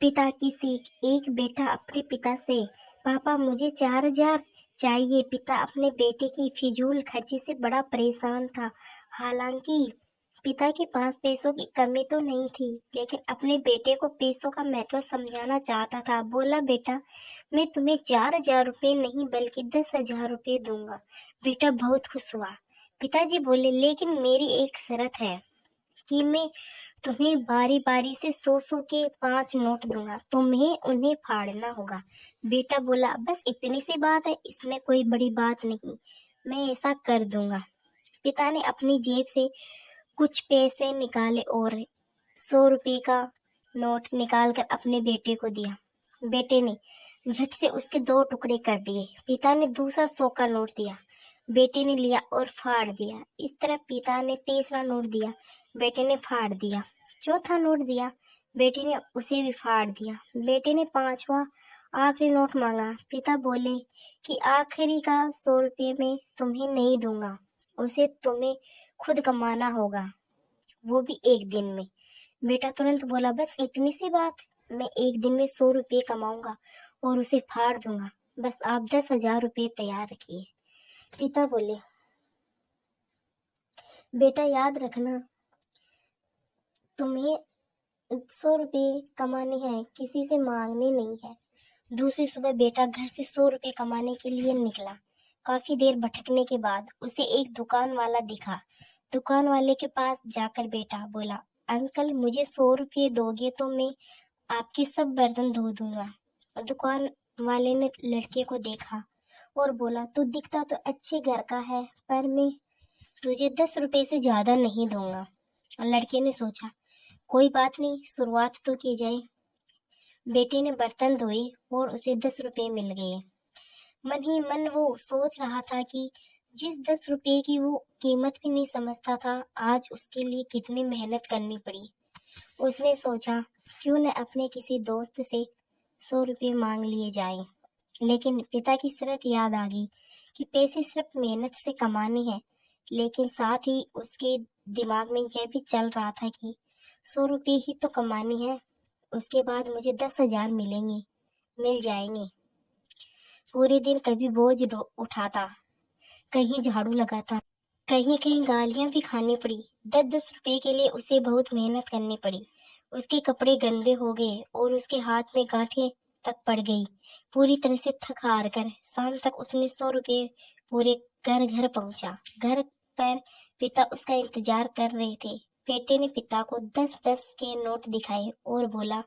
पिता की सीख। एक बेटा अपने पिता से, पापा मुझे 4,000 चाहिए। पिता अपने बेटे की फिजूल खर्ची से बड़ा परेशान था। हालांकि पिता के पास पैसों की कमी तो नहीं थी, लेकिन अपने बेटे को पैसों का महत्व समझाना चाहता था। बोला, बेटा मैं तुम्हें 4,000 रुपये नहीं बल्कि 10,000 रुपये दूंगा। बेटा बहुत खुश हुआ। पिताजी बोले, लेकिन मेरी एक शर्त है कि मैं तुम्हें बारी बारी से 100-100 के 5 नोट दूंगा, तुम्हें उन्हें फाड़ना होगा। बेटा बोला, बस इतनी सी बात है, इसमें कोई बड़ी बात नहीं, मैं ऐसा कर दूंगा। पिता ने अपनी जेब से कुछ पैसे निकाले और 100 रुपये का नोट निकालकर अपने बेटे को दिया। बेटे ने झट से उसके 2 टुकड़े कर दिए। पिता ने दूसरा 100 का नोट दिया। बेटे ने लिया और फाड़ दिया। इस तरह पिता ने तीसरा नोट दिया, बेटे ने फाड़ दिया। चौथा नोट दिया, बेटे ने उसे भी फाड़ दिया। बेटे ने 5वां आखिरी नोट मांगा। पिता बोले कि आखिरी का 100 रुपये में तुम्हें नहीं दूंगा, उसे तुम्हें खुद कमाना होगा, वो भी एक दिन में। बेटा तुरंत बोला, बस इतनी सी बात, मैं एक दिन में 100 रुपये कमाऊंगा और उसे फाड़ दूंगा, बस आप 10,000 रुपये तैयार रखिए। पिता बोले, बेटा याद रखना, तुम्हें 100 रुपये कमाने हैं, किसी से मांगने नहीं है। दूसरी सुबह बेटा घर से 100 रुपये कमाने के लिए निकला। काफी देर भटकने के बाद उसे एक दुकान वाला दिखा। दुकान वाले के पास जाकर बेटा बोला, अंकल मुझे 100 रुपये दोगे तो मैं आपके सब बर्तन धो दूंगा। दुकान वाले ने लड़के को देखा और बोला, तू दिखता तो अच्छे घर का है, पर मैं तुझे 10 रुपये से ज्यादा नहीं दूंगा। लड़के ने सोचा, कोई बात नहीं, शुरुआत तो की जाए। बेटे ने बर्तन धोए और उसे 10 रुपये मिल गए। मन ही मन वो सोच रहा था कि जिस 10 रुपये की वो कीमत भी नहीं समझता था, आज उसके लिए कितनी मेहनत करनी पड़ी। उसने सोचा, क्यों न अपने किसी दोस्त से 100 रुपये मांग लिए जाए। लेकिन पिता की शर्त याद आ गई कि पैसे सिर्फ मेहनत से कमाने हैं। लेकिन साथ ही उसके दिमाग में यह भी चल रहा था कि 100 रुपये ही तो कमाने हैं, उसके बाद मुझे 10,000 मिल जाएंगे। पूरे दिन कभी बोझ उठाता, कहीं झाड़ू लगाता, कहीं कहीं गालियां भी खानी पड़ी। 10-10 रुपये के लिए उसे बहुत मेहनत करनी पड़ी। उसके कपड़े गंदे हो गए और उसके हाथ में गांठें तक पड़ गई। पूरी तरह से थक हार कर शाम तक उसने 100 रुपये पूरे कर घर पहुंचा। घर पर पिता उसका इंतजार कर रहे थे। बेटे ने पिता को 10-10 के नोट दिखाए और बोला,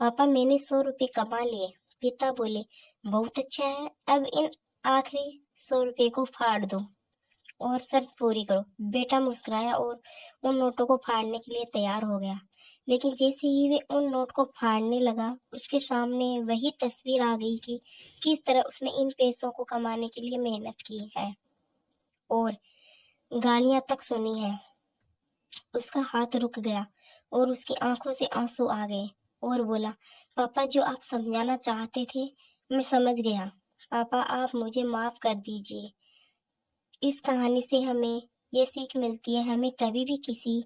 पापा मैंने 100 रुपये कमा लिए। पिता बोले, बहुत अच्छा है, अब इन आखिरी 100 रुपये को फाड़ दो और शर्त पूरी करो। बेटा मुस्कुराया और उन नोटों को फाड़ने के लिए तैयार हो गया। लेकिन जैसे ही वे उन नोट को फाड़ने लगा, उसके सामने वही तस्वीर आ गई कि किस तरह उसने इन पैसों को कमाने के लिए मेहनत की है और गालियां तक सुनी है। उसका हाथ रुक गया और उसकी आंखों से आंसू आ गए और बोला, पापा जो आप समझाना चाहते थे मैं समझ गया। पापा आप मुझे माफ कर दीजिए। इस कहानी से हमें ये सीख मिलती है, हमें कभी भी किसी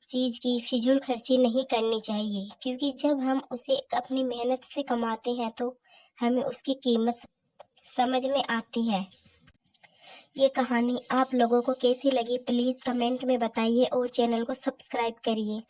चीज की फिजूल खर्ची नहीं करनी चाहिए, क्योंकि जब हम उसे अपनी मेहनत से कमाते हैं तो हमें उसकी कीमत समझ में आती है। ये कहानी आप लोगों को कैसी लगी प्लीज कमेंट में बताइए और चैनल को सब्सक्राइब करिए।